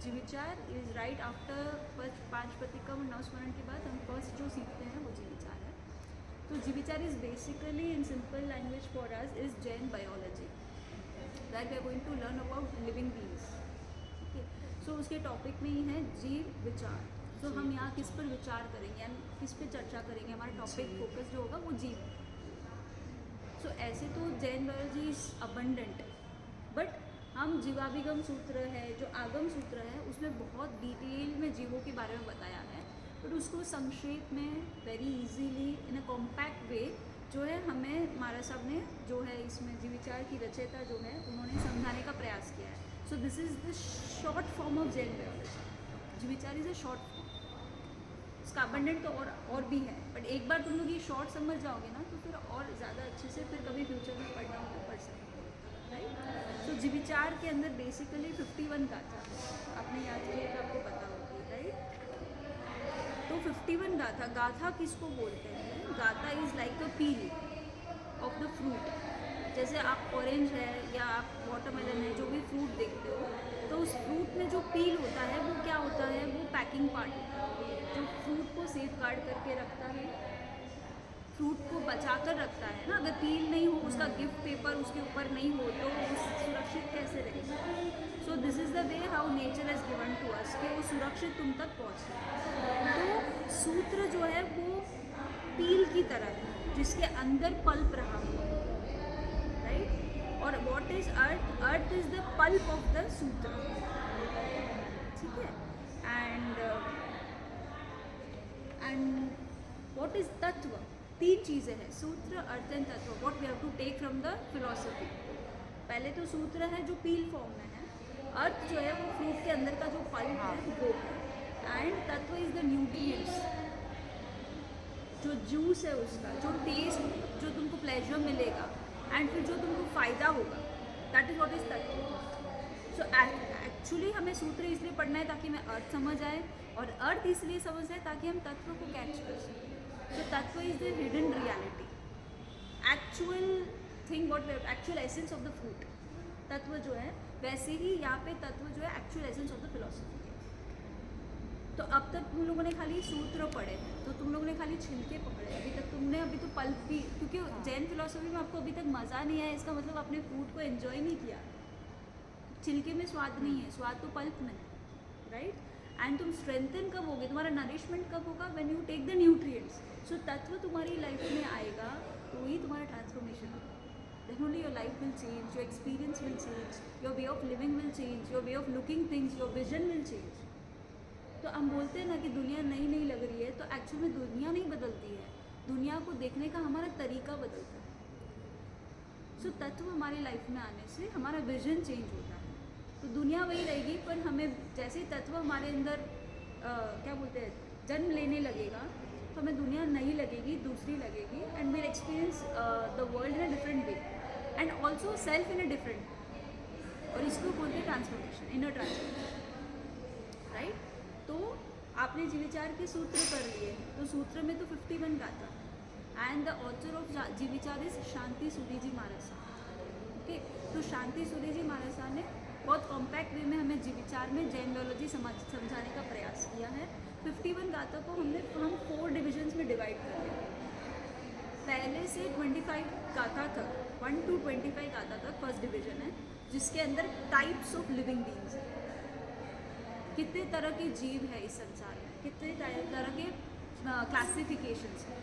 जीविचार is right after पांच प्रतिक्रम नवस्मरण के बाद हम फर्स्ट जो सीखते हैं वो जीविचार है। तो Jivvichar is basically in simple language for us is Jain biology, that we are going to learn about living beings. Okay, so उसके टॉपिक में ही है जीव विचार। तो हम यहाँ किस पर विचार करेंगे, हम किस पे चर्चा करेंगे, हमारा टॉपिक फोकस जो होगा वो जीव। सो ऐसे तो Jain biology is abundant, but हम जीवाभिगम सूत्र है जो आगम सूत्र है उसमें बहुत डिटेल में जीवों के बारे में बताया है, बट उसको संक्षेप में very easily in a compact way जो है हमें महाराज साहब ने जो है इसमें जीविचार की रचयिता जो है उन्होंने समझाने का प्रयास किया है। So this is the short form of Jain biology. Jivvichar is a short form, इसका अबंडेंट तो और भी है, बट एक बार तुम लोग ये शॉर्ट समझ जाओगे ना तो फिर और ज़्यादा अच्छे से फिर कभी फ्यूचर में पढ़ना होगा पढ़ सकते हो, राइट। तो जीविचार के अंदर बेसिकली 51 गाथा आपने याद किया तो आपको पता होगी, राइट। तो 51 गाथा, गाथा किसको बोलते हैं? गाथा is like a peel of the fruit. जैसे आप ऑरेंज है या आप वाटरमेलन है, जो भी फ्रूट देखते हो तो उस फ्रूट में जो पील होता है वो क्या होता है? वो पैकिंग पार्ट होता है जो फ्रूट को सेफ गार्ड करके रखता है, फ्रूट को बचा कर रखता है ना। अगर पील नहीं हो, उसका गिफ्ट पेपर उसके ऊपर नहीं हो तो वो सुरक्षित कैसे रहेगा? So this is the way how nature has given to us कि वो सुरक्षित तुम तक पहुँचे। तो सूत्र जो है वो पील की तरह है जिसके अंदर पल्प रहा हुआ, राइट। और what is earth? Earth is the pulp of the सूत्र, ठीक है। एंड व्हाट इज तत्व? तीन चीज़ें हैं, सूत्र, अर्थ एंड तत्व। What we have to take from the philosophy. पहले तो सूत्र है जो पील फॉर्म में है, अर्थ जो है वो फ्रूट के अंदर का जो पल्प है वो है, एंड तत्व इज द न्यूट्रिएंट्स, जो जूस है उसका, जो टेस्ट, जो तुमको प्लेजर मिलेगा एंड फिर जो तुमको फ़ायदा होगा, दैट इज़ व्हाट इज तत्व। सो एक्चुअली हमें सूत्र इसलिए पढ़ना है ताकि हमें अर्थ समझ आए, और अर्थ इसलिए समझ आए ताकि हम तत्व को कैच कर सकें। तो तत्व is the hidden reality, actual thing, what actual essence of the fruit. तत्व जो है वैसे ही यहाँ पे तत्व जो है actual essence of the philosophy. तो अब तक तुम लोगों ने खाली सूत्र पढ़े हैं, तो तुम लोगों ने खाली छिलके पकड़े, अभी तक तुमने अभी तो पल्प भी, क्योंकि जैन फिलॉसफी में आपको अभी तक मज़ा नहीं आया, इसका मतलब आपने फ्रूट को एंजॉय नहीं किया। छिलके में स्वाद नहीं है, स्वाद तो पल्प में है, राइट। एंड तुम स्ट्रेंथन कब होगे, तुम्हारा नरिशमेंट कब होगा? When you take the nutrients. So तत्व तुम्हारी लाइफ में आएगा तो ही तुम्हारा ट्रांसफॉर्मेशन होगा। Then only your life will change, your experience will change, your way of living will change, your way of looking things, your vision will change. तो हम बोलते हैं ना कि दुनिया नई नई लग रही है, तो एक्चुअल में दुनिया नहीं बदलती है, दुनिया को देखने का हमारा तरीका बदलता है। सो तत्व हमारी लाइफ में आने से हमारा विजन चेंज होता है। तो दुनिया वही रहेगी, पर हमें जैसे तत्व हमारे अंदर क्या बोलते हैं जन्म लेने लगेगा तो हमें दुनिया नई लगेगी, दूसरी लगेगी, and will experience the world in a different way and also self in a different. और इसको बोलते हैं ट्रांसफॉर्मेशन, इनर ट्रांसफॉर्मेशन, राइट। तो आपने जीविचार के सूत्र कर लिए, तो सूत्र में तो 51 गाथा, and the author of Jivvichar is Shanti Suri ji Maharaj Sahab. Okay, तो शांति सूरी जी महाराज साहब ने बहुत कॉम्पैक्ट वे में हमें जीविचार में जैन बायोलॉजी समझाने का प्रयास किया है। 51 गाथा को हम 4 डिविजन्स में डिवाइड कर दिया। पहले से 25 गाथा तक, 1 to 25 गाथा तक फर्स्ट डिवीजन है, जिसके अंदर टाइप्स ऑफ लिविंग बीइंग्स है। कितने तरह के जीव है इस संसार में, कितने तरह के क्लासिफिकेशंस हैं,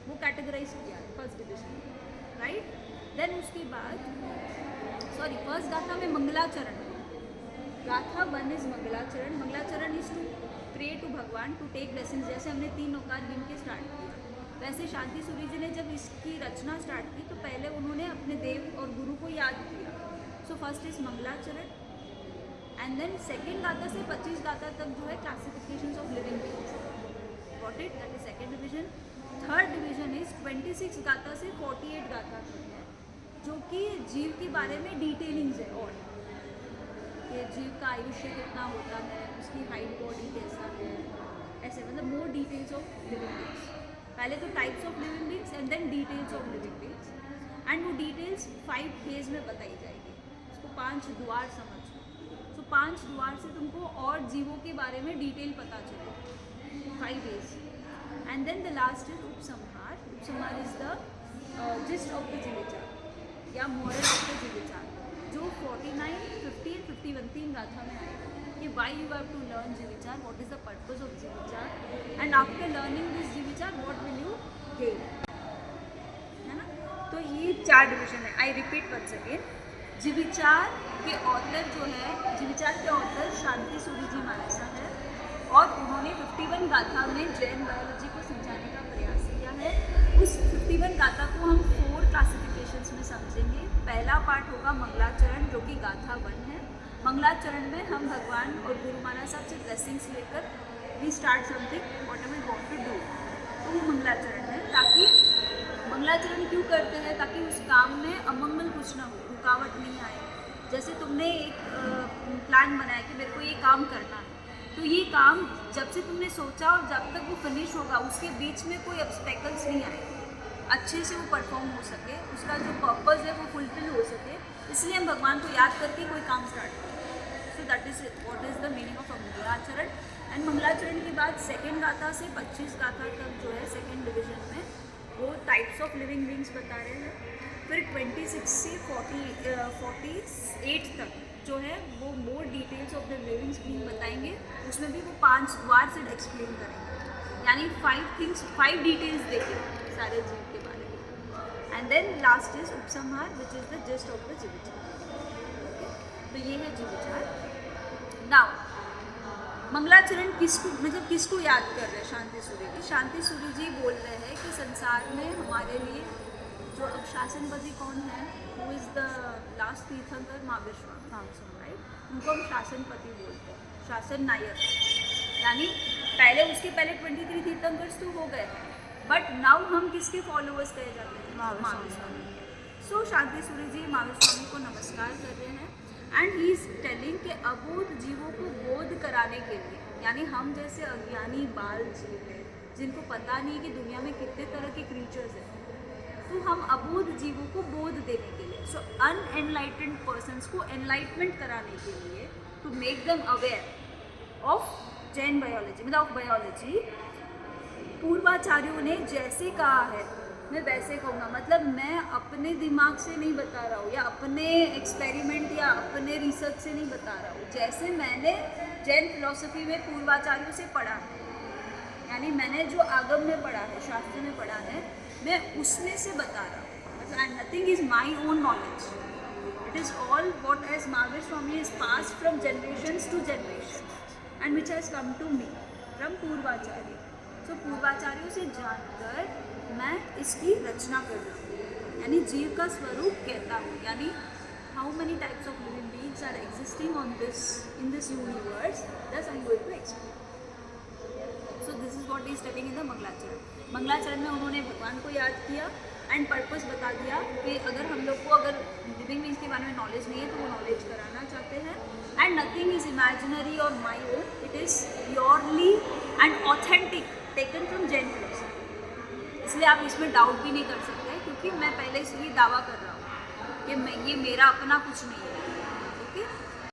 वो कैटेगराइज किया है फर्स्ट डिवीजन, राइट। देन उसके बाद फर्स्ट गाथा में मंगलाचरण, गाथा 1 इज मंगलाचरण। मंगलाचरण इज टू प्रे टू भगवान, टू टेक ब्लेसिंग्स। जैसे हमने 3 ओंकार गिन के स्टार्ट किया, वैसे शांति सूरी जी ने जब इसकी रचना स्टार्ट की तो पहले उन्होंने अपने देव और गुरु को याद किया। सो फर्स्ट इज मंगलाचरण, एंड देन सेकेंड गाथा से 25 गाथा तक जो है classifications of living beings, got it, that is second division. Third division is 26 गाथा से 48 गाथा तक है, जो कि जीव के बारे में डिटेलिंग्स है, और कि जीव का आयुष्य कितना होता है, उसकी हाइट, बॉडी कैसा है, ऐसे मतलब more details of living beings. पहले तो types of living beings and then details of living beings, and वो डिटेल्स 5 फेज में बताई जाएगी। उसको 5 द्वार समझ लो। सो 5 द्वार से तुमको और जीवों के बारे में डिटेल पता चले, 5 ways. And then the last is उपसंहार. उपसंहार is the gist of the Jivvichar या मोरल ऑफ द जीविचार, जो 49, 50 एंड 51 3 गाथा में आएगा कि why you have to learn Jivvichar, what is the purpose of Jivvichar, and after learning this Jivvichar what will you gain, है ना. तो ये 4 डिविजन है. I repeat once again. Jivvichar के ऑथर जो है, जीविचार के ऑथर शांति सूरी जी मानेसा है और उन्होंने 51 गाथा में जैन बायोलॉजी को समझाने का प्रयास किया है. उस 51 गाथा को हम 4 क्लासिफिकेशंस में समझेंगे. पहला पार्ट होगा मंगलाचरण, जो कि गाथा 1 है. मंगलाचरण में हम भगवान और गुरु महाराज साहब से ब्लेसिंग्स लेकर we start something whatever we want to do. तो वो मंगलाचरण है. ताकि मंगलाचरण क्यों करते हैं? ताकि उस काम में अमंगल कुछ ना हो, रुकावट नहीं आए. जैसे तुमने एक प्लान बनाया कि मेरे को ये काम करना है, तो ये काम जब से तुमने सोचा और जब तक वो फिनिश होगा उसके बीच में कोई ऑब्स्टेकल्स नहीं आए, अच्छे से वो परफॉर्म हो सके, उसका जो पर्पस है वो फुलफिल हो सके. इसलिए हम भगवान को याद करके कोई काम स्टार्ट करते हैं. So that is what is the meaning of मंगलाचरण. एंड मंगलाचरण के बाद सेकेंड गाथा से 25 गाथा तक जो है सेकेंड डिविजन में वो टाइप्स ऑफ लिविंग बींग्स बता रहे हैं. फिर 26 से 48 तक जो है वो मोर details of the living being बताएंगे. उसमें भी वो 5 द्वार से एक्सप्लेन करेंगे, यानी 5 डिटेल्स देखेंगे सारे जीव के बारे में. एंड देन लास्ट इज उपसंहार which is the gist of the Jivvichar. तो ये है जीविचार. नाउ मंगलाचरण किसको याद कर रहे हैं? शांति सूरी जी. शांति सूरी जी बोल रहे हैं कि संसार में हमारे लिए जो अब शासनपति कौन है, हु इज़ द लास्ट तीर्थंकर, महावीर स्वामी, राइट. उनको हम शासनपति बोलते हैं, शासन नायक. यानी उसके पहले 23 तीर्थंकर्स तो हो गए हैं, बट नाउ हम किसके फॉलोअर्स कहे जाते हैं? महावीर स्वामी के. सो शांति सूरी जी महावीर स्वामी को नमस्कार कर रहे हैं. एंड ही इज टेलिंग कि अबोध जीवों को बोध कराने के लिए, यानी हम जैसे अज्ञानी बाल जीव हैं जिनको पता नहीं कि दुनिया में कितने तरह के क्रीचर्स हैं, तो हम अबोध जीवों को बोध देने के लिए, सो अनएनलाइटेंड पर्सन्स को एनलाइटमेंट कराने के लिए, to make them aware of Jain biology, मतलब ऑफ बायोलॉजी, पूर्वाचार्यों ने जैसे कहा है मैं वैसे कहूँगा. मतलब मैं अपने दिमाग से नहीं बता रहा हूँ या अपने एक्सपेरिमेंट या अपने रिसर्च से नहीं बता रहा हूँ. जैसे मैंने जैन फिलॉसफी में पूर्वाचार्यों से पढ़ा है, यानी मैंने जो आगम में पढ़ा है, शास्त्र में पढ़ा है, मैं उसमें से बता रहा हूँ. मतलब nothing is my own knowledge, it is all what as Mahavir Swami is pass from generations to generation and which has come to me from पूर्वाचार्य. सो पूर्वाचार्यों से जानकर मैं इसकी रचना कर रहा हूँ, यानी जीव का स्वरूप कहता हूँ. यानी how many types of living beings are existing on this in this universe, that's I am going to explain. So this is what is telling in the मंगलाचरण. मंगलाचरण में उन्होंने भगवान को याद किया एंड पर्पस बता दिया कि अगर हम लोग को अगर लिविंग बीइंग्स के बारे में नॉलेज नहीं है तो वो नॉलेज कराना चाहते हैं. एंड नथिंग इज इमेजिनरी और my own, it is purely and authentic taken from Jain philosophy. इसलिए आप इसमें डाउट भी नहीं कर सकते, क्योंकि मैं पहले से ही दावा कर रहा हूँ कि ये मेरा अपना कुछ नहीं है.